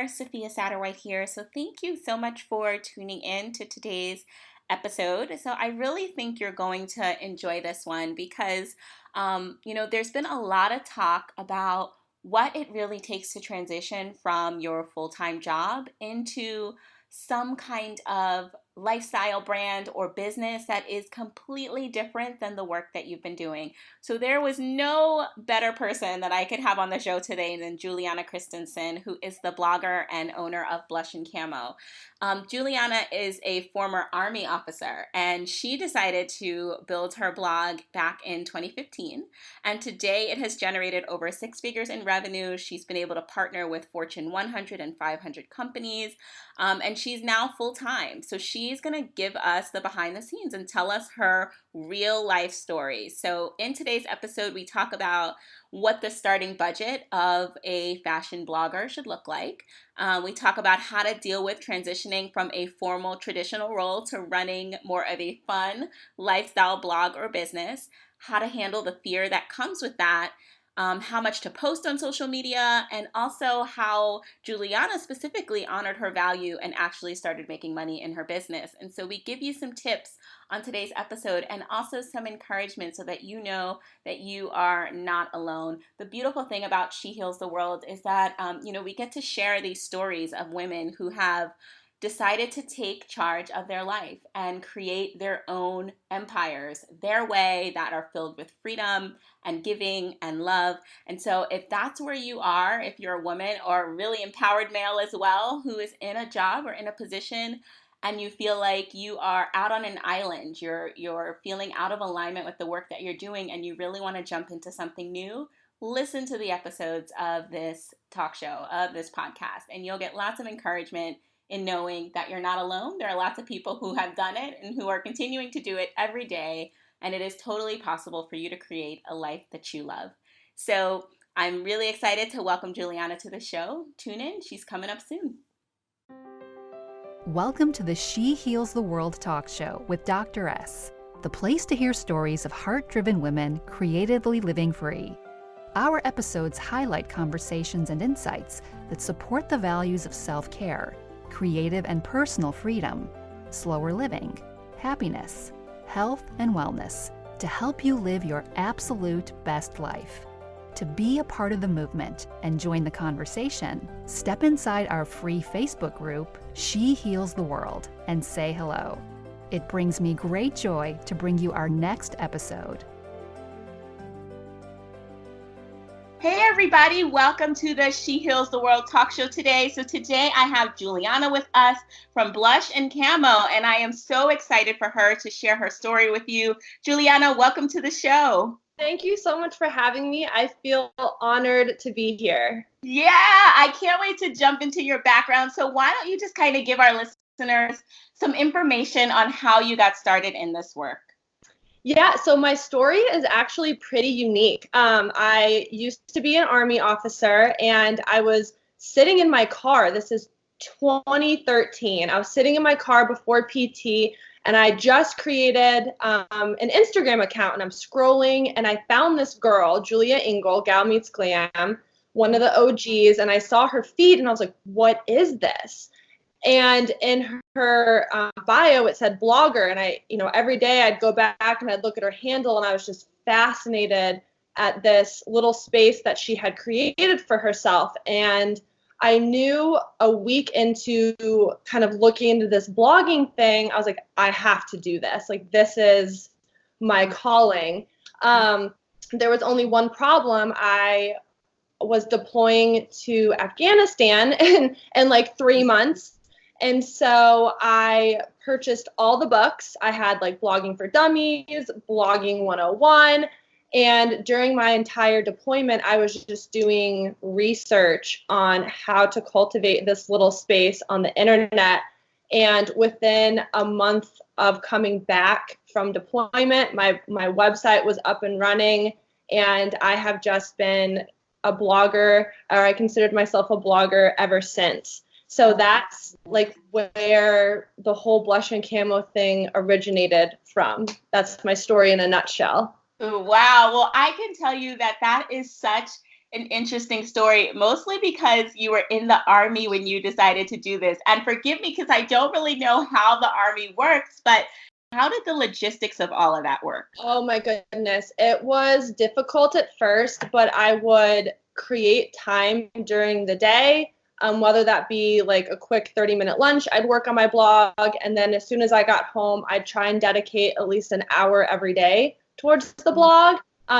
there, Sophia Satterwhite here. So thank you so much for tuning in to today's episode. So I really think you're going to enjoy this one because, there's been a lot of talk about what it really takes to transition from your full-time job into some kind of lifestyle brand or business that is completely different than the work that you've been doing. So there was no better person that I could have on the show today than Julianna Christensen, who is the blogger and owner of Blush Camo. Julianna is a former Army officer, and she decided to build her blog back in 2015. And today it has generated over 6 figures in revenue. She's been able to partner with Fortune 100 and 500 companies, and she's now full-time. So she's going to give us the behind the scenes and tell us her real life story. So in today's episode, we talk about what the starting budget of a fashion blogger should look like. We talk about how to deal with transitioning from a formal traditional role to running more of a fun lifestyle blog or business, how to handle the fear that comes with that, how much to post on social media, and also how Julianna specifically honored her value and actually started making money in her business. And so we give you some tips on today's episode and also some encouragement so that you know that you are not alone. The beautiful thing about She Heals the World is that, we get to share these stories of women who have decided to take charge of their life and create their own empires, their way, that are filled with freedom and giving and love. And so if that's where you are, if you're a woman or a really empowered male as well, who is in a job or in a position and you feel like you are out on an island, you're feeling out of alignment with the work that you're doing and you really want to jump into something new, listen to the episodes of this talk show, of this podcast, and you'll get lots of encouragement in knowing that you're not alone. There are lots of people who have done it and who are continuing to do it every day, and it is totally possible for you to create a life that you love. So I'm really excited to welcome Julianna to the show. Tune in. She's coming up soon. Welcome to the She Heals the World talk show with Dr.S, the place to hear stories of heart-driven women creatively living free. Our episodes highlight conversations and insights that support the values of self-care, creative and personal freedom, slower living, happiness, health, and wellness to help you live your absolute best life. To be a part of the movement and join the conversation, step inside our free Facebook group, She Heals the World, and say hello. It brings me great joy to bring you our next episode. Hey everybody, welcome to the She Heals the World talk show today. So today I have Julianna with us from Blush Camo, and I am so excited for her to share her story with you. Julianna, welcome to the show. Thank you so much for having me. I feel honored to be here. Yeah, I can't wait to jump into your background. So why don't you just kind of give our listeners some information on how you got started in this work? Yeah, so my story is actually pretty unique. I used to be an Army officer, and I was sitting in my car. This is 2013. I was sitting in my car before PT, and I just created an Instagram account, and I'm scrolling, and I found this girl, Julia Engel, Gal Meets Glam, one of the OGs, and I saw her feed, and I was like, what is this? And in her bio, it said blogger. And I, every day I'd go back and I'd look at her handle, and I was just fascinated at this little space that she had created for herself. And I knew a week into kind of looking into this blogging thing, I was like, I have to do this. Like, this is my calling. There was only one problem. I was deploying to Afghanistan in like 3 months. And so I purchased all the books. I had like Blogging for Dummies, Blogging 101. And during my entire deployment, I was just doing research on how to cultivate this little space on the internet. And within a month of coming back from deployment, my website was up and running. And I have just been a blogger, or I considered myself a blogger ever since. So that's like where the whole Blush Camo thing originated from. That's my story in a nutshell. Ooh, wow. Well, I can tell you that is such an interesting story, mostly because you were in the Army when you decided to do this. And forgive me because I don't really know how the Army works, but how did the logistics of all of that work? Oh my goodness. It was difficult at first, but I would create time during the day, whether that be like a quick 30-minute lunch, I'd work on my blog. And then as soon as I got home, I'd try and dedicate at least an hour every day towards the blog,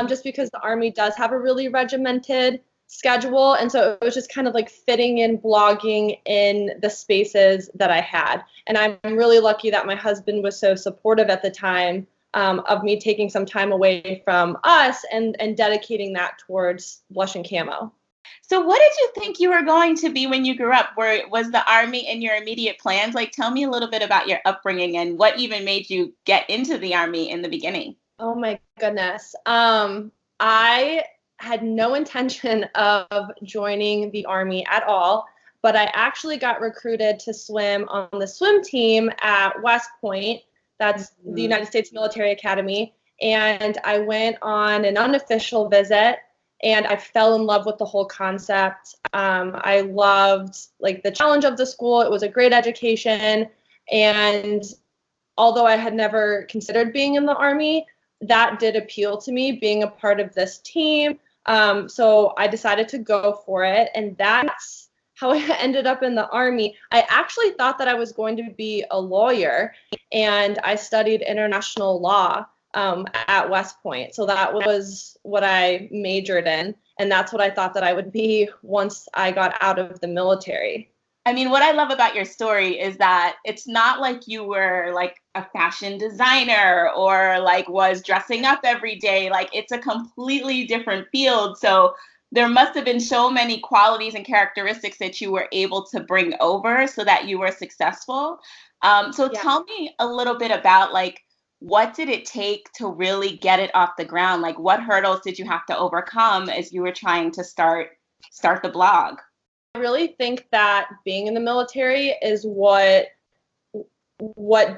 just because the Army does have a really regimented schedule. And so it was just kind of like fitting in blogging in the spaces that I had. And I'm really lucky that my husband was so supportive at the time, of me taking some time away from us and dedicating that towards Blush and Camo. So what did you think you were going to be when you grew up? Was the Army in your immediate plans? Like, tell me a little bit about your upbringing and what even made you get into the Army in the beginning. Oh my goodness. I had no intention of joining the Army at all, but I actually got recruited to swim on the swim team at West Point. That's the United States Military Academy. And I went on an unofficial visit and I fell in love with the whole concept. I loved like the challenge of the school. It was a great education. And although I had never considered being in the Army, that did appeal to me, being a part of this team. So I decided to go for it. And that's how I ended up in the Army. I actually thought that I was going to be a lawyer, and I studied international law at West Point. So that was what I majored in. And that's what I thought that I would be once I got out of the military. I mean, what I love about your story is that it's not like you were like a fashion designer or like was dressing up every day. Like it's a completely different field. So there must have been so many qualities and characteristics that you were able to bring over so that you were successful. So Yeah. tell me a little bit about like what did it take to really get it off the ground? Like what hurdles did you have to overcome as you were trying to start the blog? I really think that being in the military is what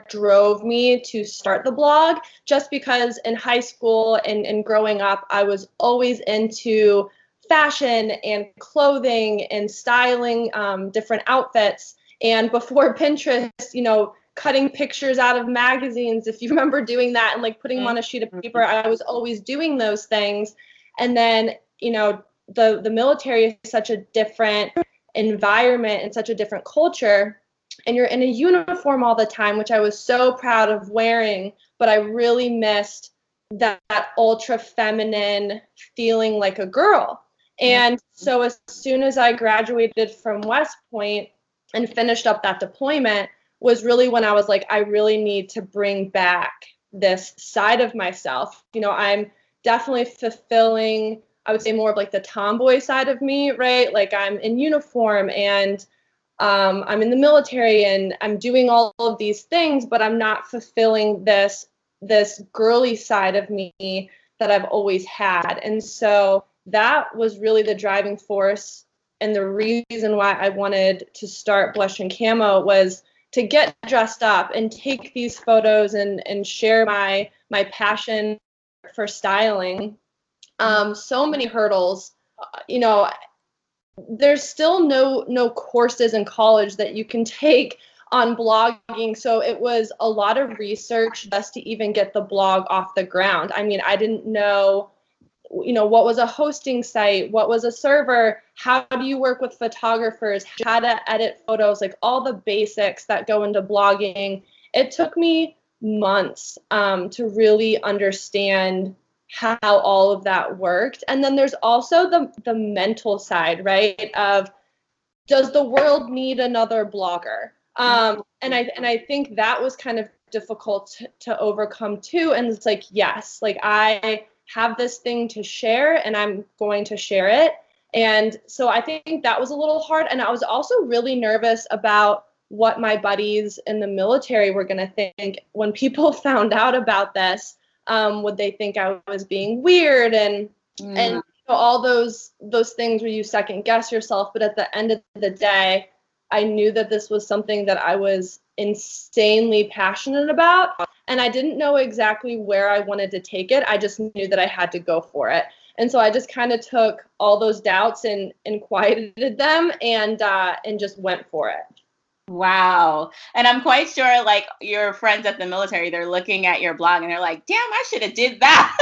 drove me to start the blog, just because in high school and growing up, I was always into fashion and clothing and styling different outfits. And before Pinterest, cutting pictures out of magazines, if you remember doing that and like putting them on a sheet of paper, I was always doing those things. And then, the military is such a different environment and such a different culture, and you're in a uniform all the time, which I was so proud of wearing, but I really missed that ultra feminine feeling like a girl. And so as soon as I graduated from West Point and finished up that deployment was really when I was like, I really need to bring back this side of myself. I'm definitely fulfilling, I would say, more of like the tomboy side of me, right? Like I'm in uniform and I'm in the military and I'm doing all of these things, but I'm not fulfilling this girly side of me that I've always had. And so that was really the driving force and the reason why I wanted to start Blush and Camo was to get dressed up and take these photos and share my passion for styling. So many hurdles, there's still no courses in college that you can take on blogging. So it was a lot of research just to even get the blog off the ground. I mean, I didn't know, what was a hosting site, what was a server, how do you work with photographers, how to edit photos, like all the basics that go into blogging. It took me months to really understand how all of that worked. And then there's also the mental side, right? Of does the world need another blogger? And I think that was kind of difficult to overcome too. And it's like, yes, like I have this thing to share and I'm going to share it. And so I think that was a little hard. And I was also really nervous about what my buddies in the military were going to think when people found out about this. Would they think I was being weird and all those things where you second guess yourself. But at the end of the day, I knew that this was something that I was insanely passionate about. and I didn't know exactly where I wanted to take it. I just knew that I had to go for it. And so I just kind of took all those doubts and quieted them and just went for it. Wow. And I'm quite sure like your friends at the military, they're looking at your blog and they're like, damn, I should have did that.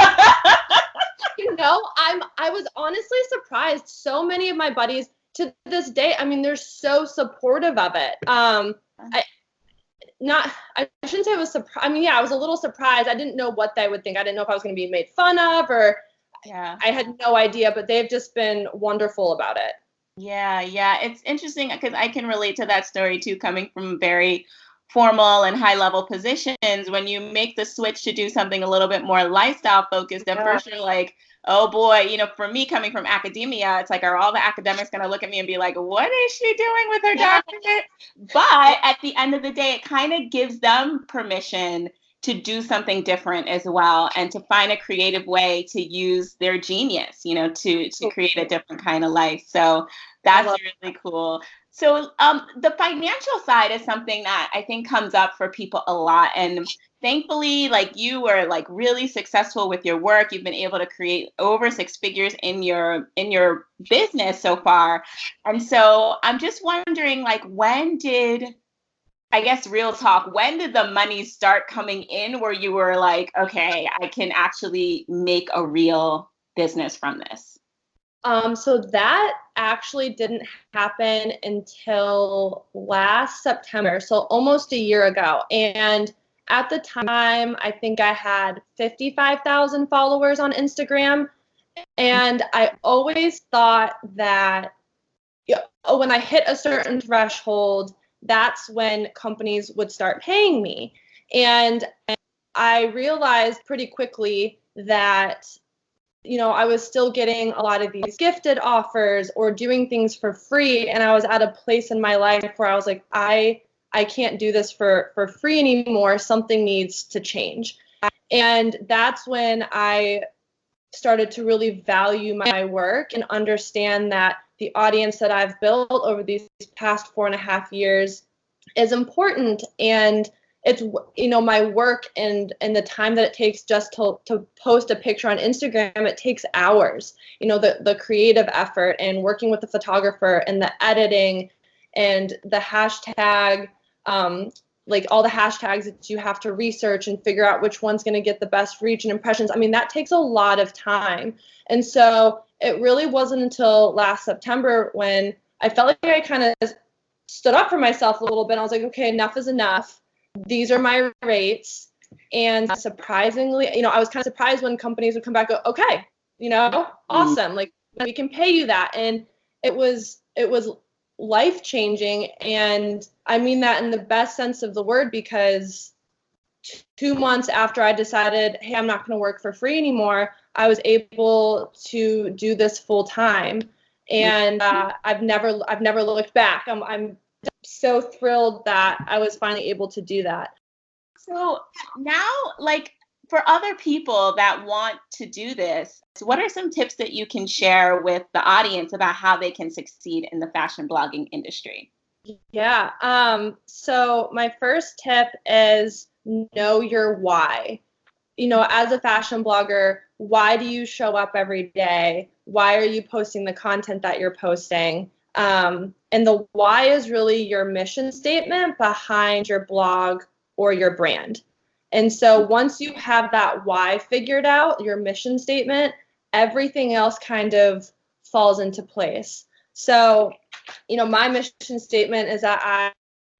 I was honestly surprised. So many of my buddies to this day, I mean, they're so supportive of it. I shouldn't say I was surprised. I mean, yeah, I was a little surprised. I didn't know what they would think. I didn't know if I was going to be made fun of or Yeah. I had no idea, but they've just been wonderful about it. Yeah, yeah. It's interesting because I can relate to that story too, coming from very formal and high level positions. When you make the switch to do something a little bit more lifestyle focused, at first you're like, oh boy, for me coming from academia, it's like, are all the academics going to look at me and be like, what is she doing with her doctorate? But at the end of the day, it kind of gives them permission to do something different as well and to find a creative way to use their genius, to create a different kind of life. So that's really cool. So the financial side is something that I think comes up for people a lot. And thankfully, like you were like really successful with your work. You've been able to create over six figures in your business so far. And so I'm just wondering, like, I guess real talk, when did the money start coming in where you were like, okay, I can actually make a real business from this? So that actually didn't happen until last September, so almost a year ago. And at the time, I think I had 55,000 followers on Instagram. And I always thought that when I hit a certain threshold, that's when companies would start paying me. And I realized pretty quickly that I was still getting a lot of these gifted offers or doing things for free. And I was at a place in my life where I was like, I can't do this for free anymore. Something needs to change. And that's when I started to really value my work and understand that the audience that I've built over these past 4.5 years is important. And it's my work and the time that it takes just to post a picture on Instagram, it takes hours. The creative effort and working with the photographer and the editing and the hashtag, like all the hashtags that you have to research and figure out which one's going to get the best reach and impressions. I mean, that takes a lot of time. And so it really wasn't until last September when I felt like I kind of stood up for myself a little bit. I was like, okay, enough is enough. These are my rates. And surprisingly, I was kind of surprised when companies would come back and go, okay, awesome. Like, we can pay you that. And it was life-changing. And I mean that in the best sense of the word, because 2 months after I decided, hey, I'm not going to work for free anymore, I was able to do this full time. And I've never looked back. I'm so thrilled that I was finally able to do that. So now, like, for other people that want to do this, what are some tips that you can share with the audience about how they can succeed in the fashion blogging industry? Yeah. So my first tip is know your why. As a fashion blogger, why do you show up every day? Why are you posting the content that you're posting? And the why is really your mission statement behind your blog or your brand. And so once you have that why figured out, your mission statement, everything else kind of falls into place. So, my mission statement is that I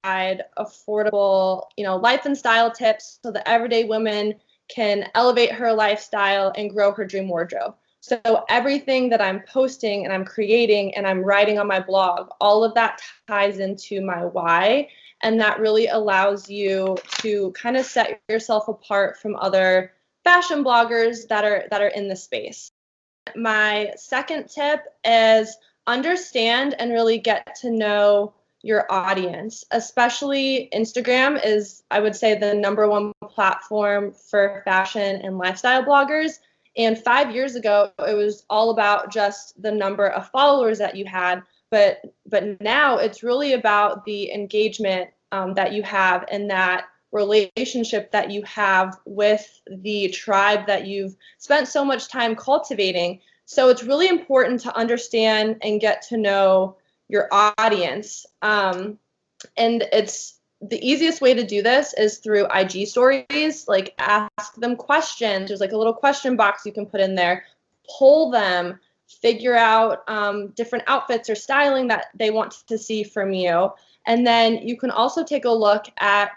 provide affordable, life and style tips so that everyday women can elevate her lifestyle and grow her dream wardrobe. So everything that I'm posting and I'm creating and I'm writing on my blog, all of that ties into my why. And that really allows you to kind of set yourself apart from other fashion bloggers that are in the space. My second tip is understand and really get to know your audience, especially Instagram is, I would say, the number one platform for fashion and lifestyle bloggers. And 5 years ago, it was all about just the number of followers that you had. But now it's really about the engagement that you have, and that relationship that you have with the tribe that you've spent so much time cultivating. So it's really important to understand and get to know your audience. And it's the easiest way to do this is through IG stories. Like, ask them questions. There's like a little question box you can put in there. Poll them. Figure out different outfits or styling that they want to see from you. And then you can also take a look at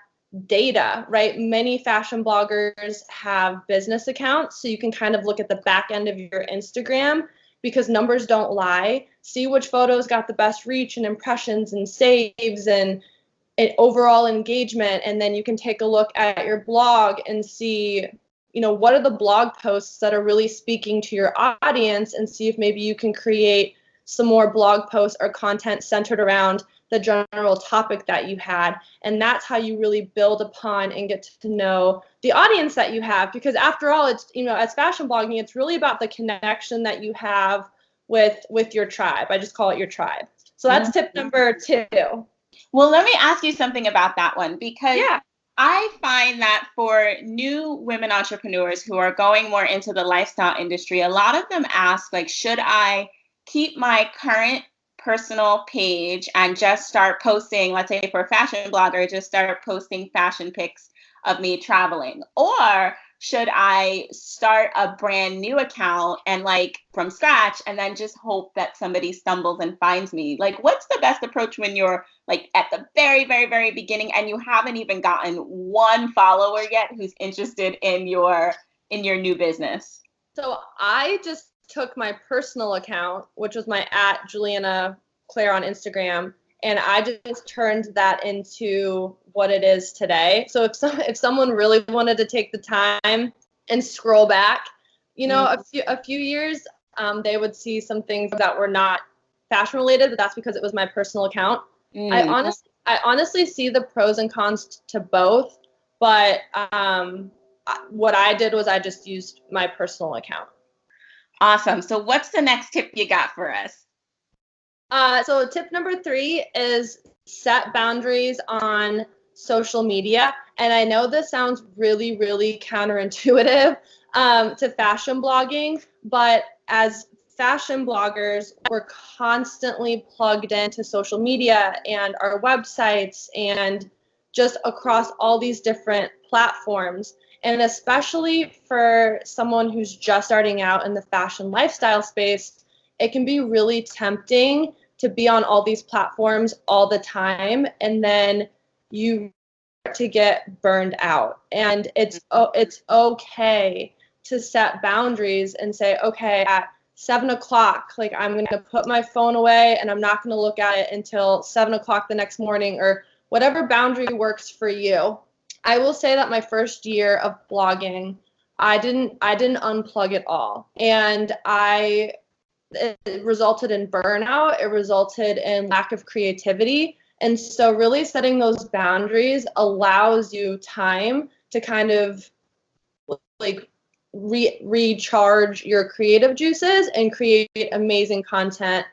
data, right? Many fashion bloggers have business accounts, so you can kind of look at the back end of your Instagram, because numbers don't lie. See which photos got the best reach and impressions and saves and overall engagement. And then you can take a look at your blog and see, what are the blog posts that are really speaking to your audience, and see if maybe you can create some more blog posts or content centered around the general topic that you had. And that's how you really build upon and get to know the audience that you have. Because after all, it's, as fashion blogging, it's really about the connection that you have with your tribe. I just call it your tribe. So that's tip number 2. Well, let me ask you something about that one, because Yeah. I find that for new women entrepreneurs who are going more into the lifestyle industry, a lot of them ask, like, should I keep my current personal page and just start posting, let's say for a fashion blogger, just start posting fashion pics of me traveling? Or should I start a brand new account and like from scratch and then just hope that somebody stumbles and finds me? Like, what's the best approach when you're like at the very, very, very beginning and you haven't even gotten one follower yet who's interested in your new business? So I just took my personal account, which was my @Julianna Claire on Instagram, and I just turned that into what it is today. So if someone really wanted to take the time and scroll back, a few years, they would see some things that were not fashion related, but that's because it was my personal account. I honestly see the pros and cons to both, but what I did was I just used my personal account. Awesome. So what's the next tip you got for us? So tip number 3 is set boundaries on social media. And I know this sounds really, really counterintuitive to fashion blogging, but as fashion bloggers, we're constantly plugged into social media and our websites and just across all these different platforms. And especially for someone who's just starting out in the fashion lifestyle space, it can be really tempting to be on all these platforms all the time, and then you start to get burned out. And it's okay to set boundaries and say, okay, at 7:00, like, I'm going to put my phone away and I'm not going to look at it until 7:00 the next morning, or whatever boundary works for you. I will say that my first year of blogging, I didn't unplug it all, and it resulted in burnout. It resulted in lack of creativity. And so really setting those boundaries allows you time to kind of like recharge your creative juices and create amazing content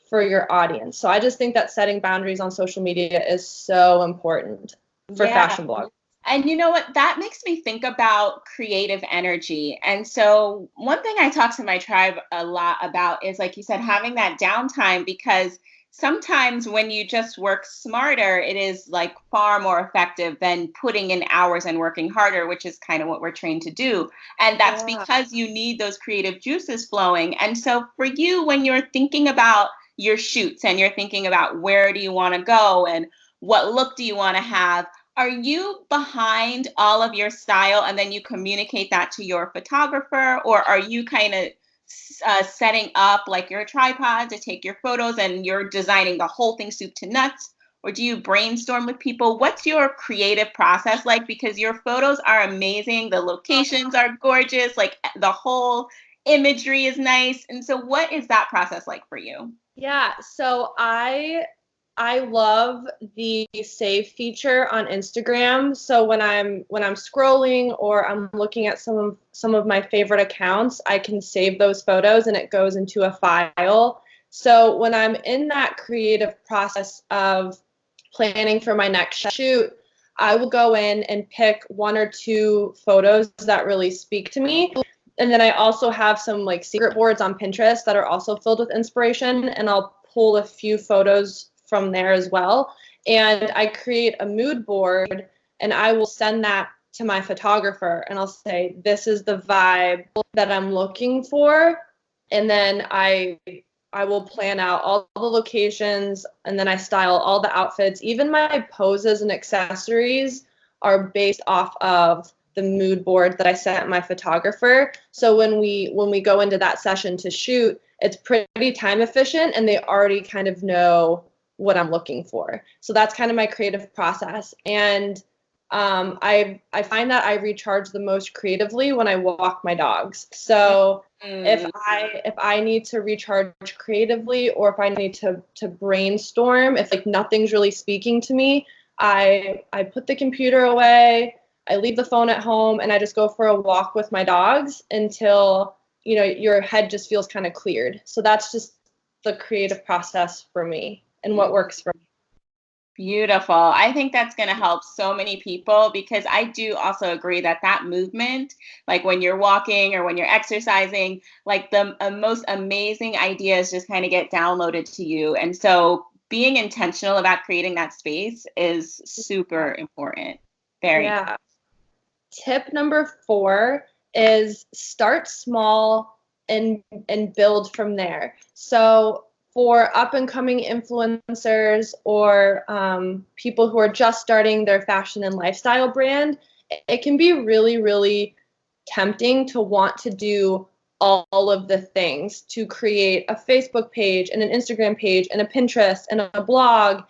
for your audience. So I just think that setting boundaries on social media is so important for fashion blogging. And you know what? That makes me think about creative energy. And so one thing I talk to my tribe a lot about is, like you said, having that downtime, because sometimes when you just work smarter, it is like far more effective than putting in hours and working harder, which is kind of what we're trained to do. And that's because you need those creative juices flowing. And so for you, when you're thinking about your shoots and you're thinking about where do you want to go and what look do you want to have, are you behind all of your style and then you communicate that to your photographer? Or are you kind of setting up like your tripod to take your photos and you're designing the whole thing soup to nuts? Or do you brainstorm with people? What's your creative process like? Because your photos are amazing. The locations are gorgeous. Like, the whole imagery is nice. And so what is that process like for you? Yeah, so I love the save feature on Instagram. So when I'm scrolling or I'm looking at some of my favorite accounts, I can save those photos and it goes into a file. So when I'm in that creative process of planning for my next shoot, I will go in and pick 1 or 2 photos that really speak to me. And then I also have some like secret boards on Pinterest that are also filled with inspiration, and I'll pull a few photos from there as well. And I create a mood board, and I will send that to my photographer, and I'll say, this is the vibe that I'm looking for. And then I will plan out all the locations, and then I style all the outfits. Even my poses and accessories are based off of the mood board that I sent my photographer. So when we go into that session to shoot, it's pretty time efficient, and they already kind of know what I'm looking for. So that's kind of my creative process. And I find that I recharge the most creatively when I walk my dogs. So if I need to recharge creatively, or if I need to brainstorm, if like nothing's really speaking to me, I put the computer away, I leave the phone at home, and I just go for a walk with my dogs until, you know, your head just feels kind of cleared. So that's just the creative process for me and what works for me. Beautiful. I think that's going to help so many people, because I do also agree that that movement, like when you're walking or when you're exercising, like the most amazing ideas just kind of get downloaded to you. And so being intentional about creating that space is super important. Very. Yeah. Tip number 4 is start small and build from there. So for up and coming influencers, or people who are just starting their fashion and lifestyle brand, it can be really, really tempting to want to do all of the things, to create a Facebook page and an Instagram page and a Pinterest and a blog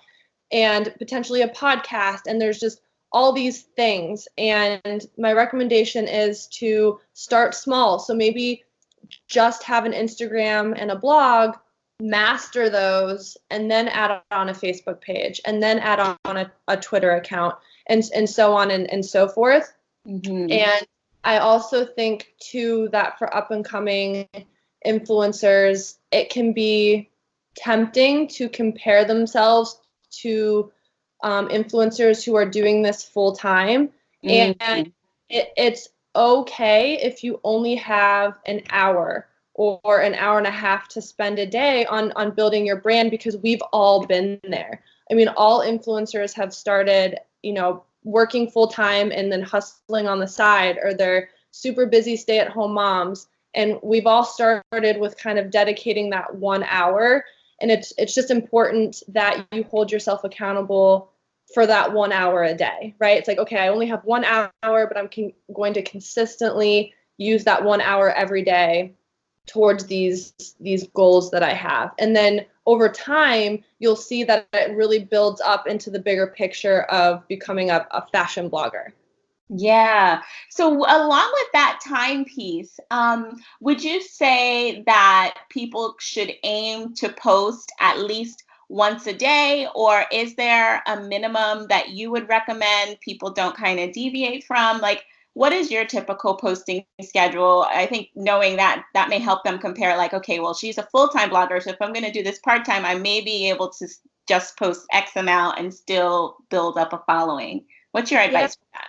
and potentially a podcast. And there's just all these things. And my recommendation is to start small. So maybe just have an Instagram and a blog, master those, and then add on a Facebook page, and then add on a Twitter account, and so on and so forth. Mm-hmm. And I also think too that for up and coming influencers, it can be tempting to compare themselves to influencers who are doing this full time. Mm-hmm. And it's okay if you only have an hour or an hour and a half to spend a day on building your brand, because we've all been there. I mean, all influencers have started, you know, working full time and then hustling on the side, or they're super busy stay-at-home moms. And we've all started with kind of dedicating that 1 hour. And it's just important that you hold yourself accountable for that 1 hour a day, right? It's like, okay, I only have 1 hour, but I'm going to consistently use that 1 hour every day towards these goals that I have. And then over time, you'll see that it really builds up into the bigger picture of becoming a fashion blogger. Yeah. So along with that time piece, would you say that people should aim to post at least once a day, or is there a minimum that you would recommend people don't kind of deviate from? Like, what is your typical posting schedule? I think knowing that may help them compare, like, okay, well, she's a full-time blogger, so if I'm going to do this part-time, I may be able to just post X amount and still build up a following. What's your advice for that?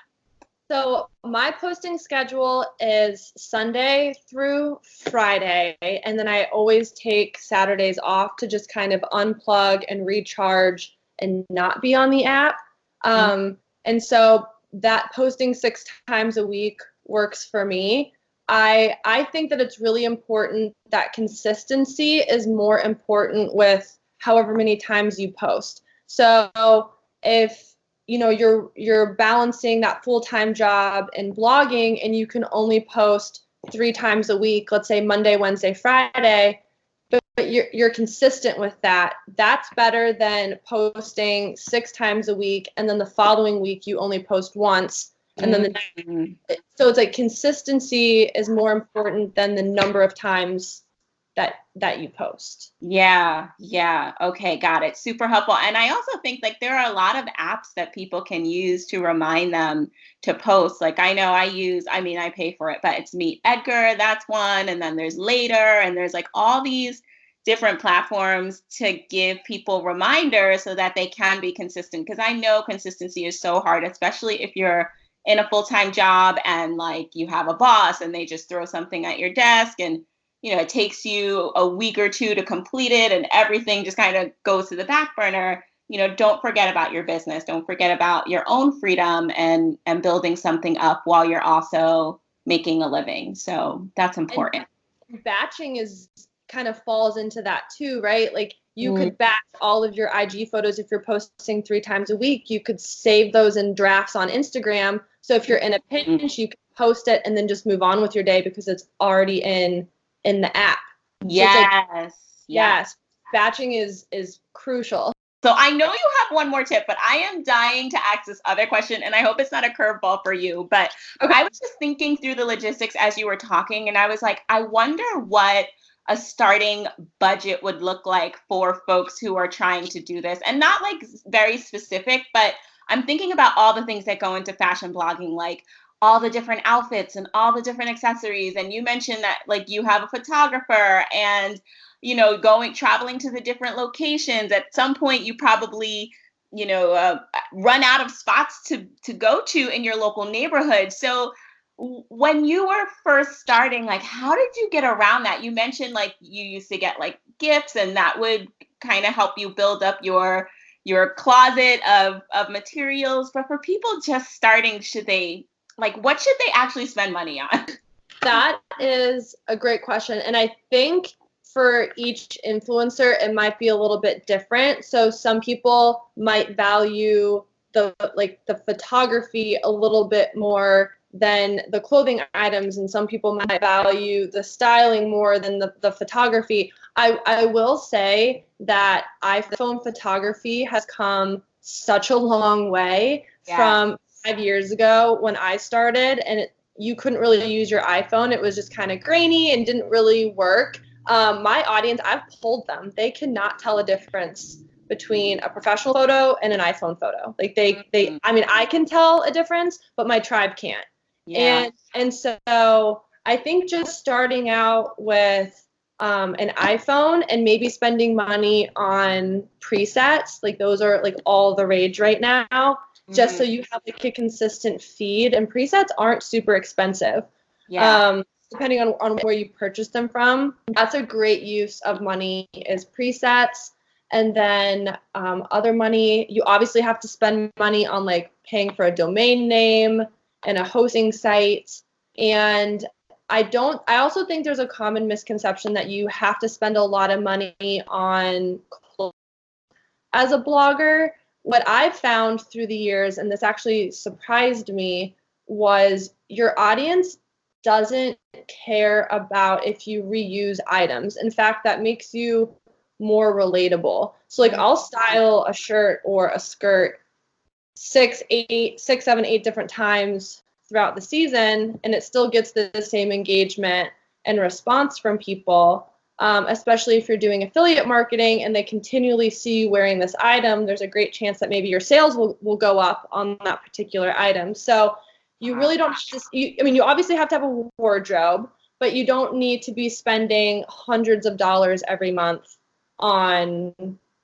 So my posting schedule is Sunday through Friday, and then I always take Saturdays off to just kind of unplug and recharge and not be on the app. And so that posting 6 times a week works for me. I think that it's really important that consistency is more important with however many times you post. So if you know you're balancing that full-time job and blogging, and you can only post 3 times a week, let's say Monday, Wednesday, Friday, but you're consistent with that, that's better than posting 6 times a week and then the following week you only post once, and then so it's like consistency is more important than the number of times that you post. Yeah. Okay, got it. Super helpful. And I also think like there are a lot of apps that people can use to remind them to post. Like I know I pay for it, but it's Meet Edgar, that's one. And then there's Later, and there's like all these different platforms to give people reminders so that they can be consistent. Because I know consistency is so hard, especially if you're in a full-time job and like you have a boss and they just throw something at your desk and it takes you a week or two to complete it and everything just kind of goes to the back burner. Don't forget about your business. Don't forget about your own freedom and building something up while you're also making a living. So that's important. And batching is kind of falls into that too, right? Like you could batch all of your IG photos if you're posting 3 times a week. You could save those in drafts on Instagram. So if you're in a pinch, you can post it and then just move on with your day because it's already in the app. Yes. So yes. Batching is crucial. So I know you have one more tip, but I am dying to ask this other question, and I hope it's not a curveball for you. But okay. I was just thinking through the logistics as you were talking, and I was like, I wonder what a starting budget would look like for folks who are trying to do this. And not like very specific, but I'm thinking about all the things that go into fashion blogging, like all the different outfits and all the different accessories. And you mentioned that like you have a photographer and traveling to the different locations. At some point, you probably, run out of spots to go to in your local neighborhood. So when you were first starting, like, how did you get around that? You mentioned like you used to get like gifts and that would kind of help you build up your closet of materials. But for people just starting, what should they actually spend money on? That is a great question. And I think for each influencer, it might be a little bit different. So some people might value the photography a little bit more than the clothing items, and some people might value the styling more than the photography. I will say that iPhone photography has come such a long way from 5 years ago when I started, and you couldn't really use your iPhone. It was just kind of grainy and didn't really work. My audience, I've polled them. They cannot tell a difference between a professional photo and an iPhone photo. Like I mean, I can tell a difference, but my tribe can't. Yeah. And so I think just starting out with an iPhone and maybe spending money on presets, like those are like all the rage right now, just so you have like a consistent feed. And presets aren't super expensive. Yeah. Depending on where you purchase them from. That's a great use of money is presets. And then other money, you obviously have to spend money on like paying for a domain name and a hosting site. And I also think there's a common misconception that you have to spend a lot of money on clothes. As a blogger, what I've found through the years, and this actually surprised me, was your audience doesn't care about if you reuse items. In fact, that makes you more relatable. So like I'll style a shirt or a skirt 6, 7, 8 different times throughout the season, and it still gets the same engagement and response from people. Especially if you're doing affiliate marketing and they continually see you wearing this item, there's a great chance that maybe your sales will go up on that particular item. So you really don't just, you obviously have to have a wardrobe, but you don't need to be spending hundreds of dollars every month on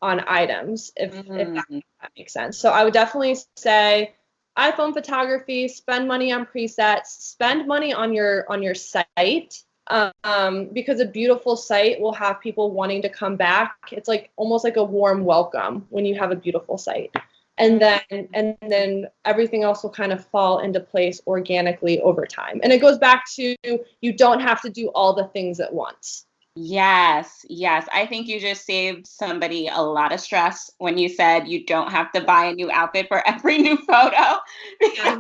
items, if that makes sense. So I would definitely say iPhone photography, spend money on presets, spend money on your site. Because a beautiful site will have people wanting to come back. It's like almost like a warm welcome when you have a beautiful site. And then everything else will kind of fall into place organically over time. And it goes back to you don't have to do all the things at once. Yes. I think you just saved somebody a lot of stress when you said you don't have to buy a new outfit for every new photo. Because,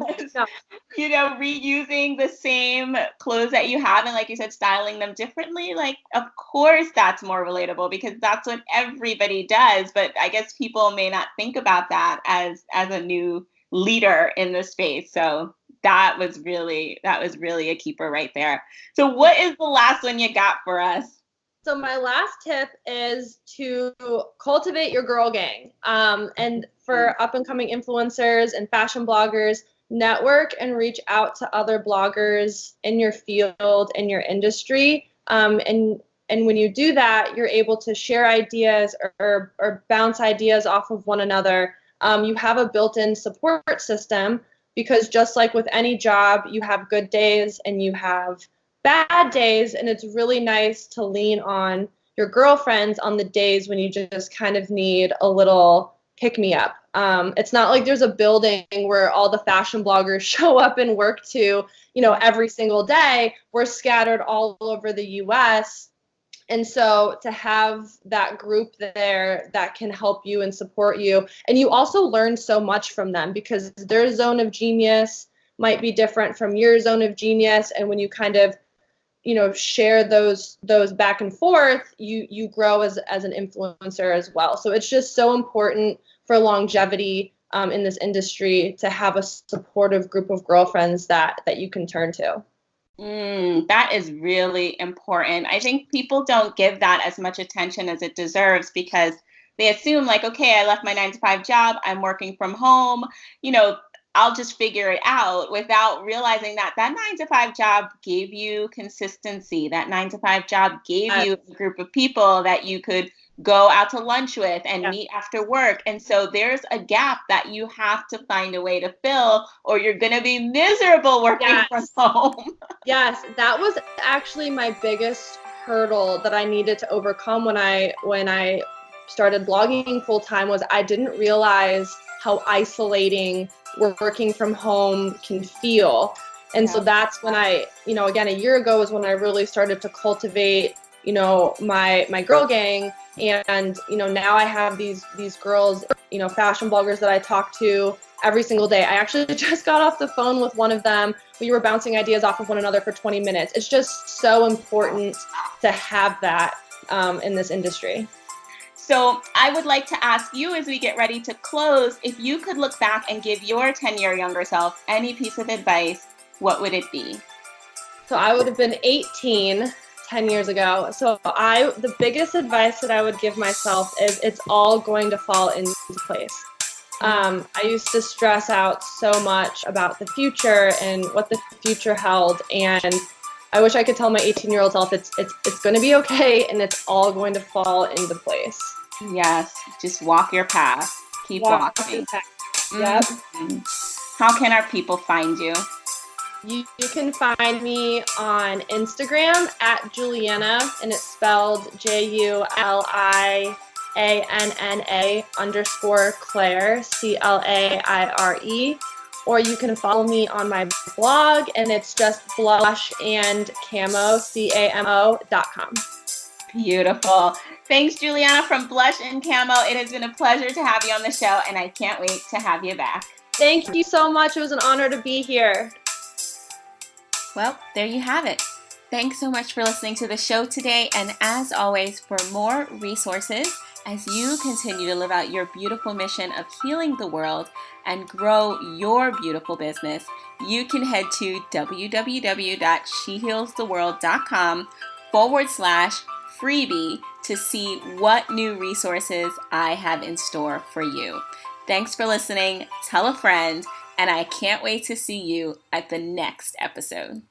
reusing the same clothes that you have and, like you said, styling them differently, like, of course that's more relatable because that's what everybody does. But I guess people may not think about that as a new leader in the space. So that was really a keeper right there. So what is the last one you got for us? So my last tip is to cultivate your girl gang. And for up-and-coming influencers and fashion bloggers, network and reach out to other bloggers in your field, in your industry. And And when you do that, you're able to share ideas or bounce ideas off of one another. You have a built-in support system because just like with any job, you have good days and you have bad days, and it's really nice to lean on your girlfriends on the days when you just kind of need a little pick-me-up. It's not like there's a building where all the fashion bloggers show up and work to, every single day. We're scattered all over the US. And so to have that group there that can help you and support you, and you also learn so much from them because their zone of genius might be different from your zone of genius. And when you kind of, share those back and forth, you grow as an influencer as well. So it's just so important for longevity in this industry to have a supportive group of girlfriends that you can turn to. That is really important. I think people don't give that as much attention as it deserves because they assume like, okay, I left my 9 to 5 job, I'm working from home, I'll just figure it out without realizing that 9 to 5 job gave you consistency. That 9 to 5 job gave you a group of people that you could go out to lunch with and meet after work. And so there's a gap that you have to find a way to fill or you're going to be miserable working from home. Yes, that was actually my biggest hurdle that I needed to overcome when I started blogging full time was I didn't realize how isolating working from home can feel. And so that's when I, again, a year ago was when I really started to cultivate, my girl gang. And, now I have these girls, fashion bloggers that I talk to every single day. I actually just got off the phone with one of them. We were bouncing ideas off of one another for 20 minutes. It's just so important to have that in this industry. So I would like to ask you as we get ready to close, if you could look back and give your 10-year younger self any piece of advice, what would it be? So I would have been 18 10 years ago. So the biggest advice that I would give myself is it's all going to fall into place. I used to stress out so much about the future and what the future held, and I wish I could tell my 18-year-old self it's going to be okay and it's all going to fall into place. Yes, just walk your path. Keep walking. Yep. Mm-hmm. How can our people find you? You can find me on Instagram at Julianna, and it's spelled JULIANNA_Claire, CLAIRE. Or you can follow me on my blog, and it's just blushandcamo, CAMO.com. Beautiful. Thanks, Julianna from Blush and Camo. It has been a pleasure to have you on the show, and I can't wait to have you back. Thank you so much. It was an honor to be here. Well, there you have it. Thanks so much for listening to the show today. And as always, for more resources as you continue to live out your beautiful mission of healing the world and grow your beautiful business, you can head to www.shehealstheworld.com/freebie to see what new resources I have in store for you. Thanks for listening. Tell a friend. And I can't wait to see you at the next episode.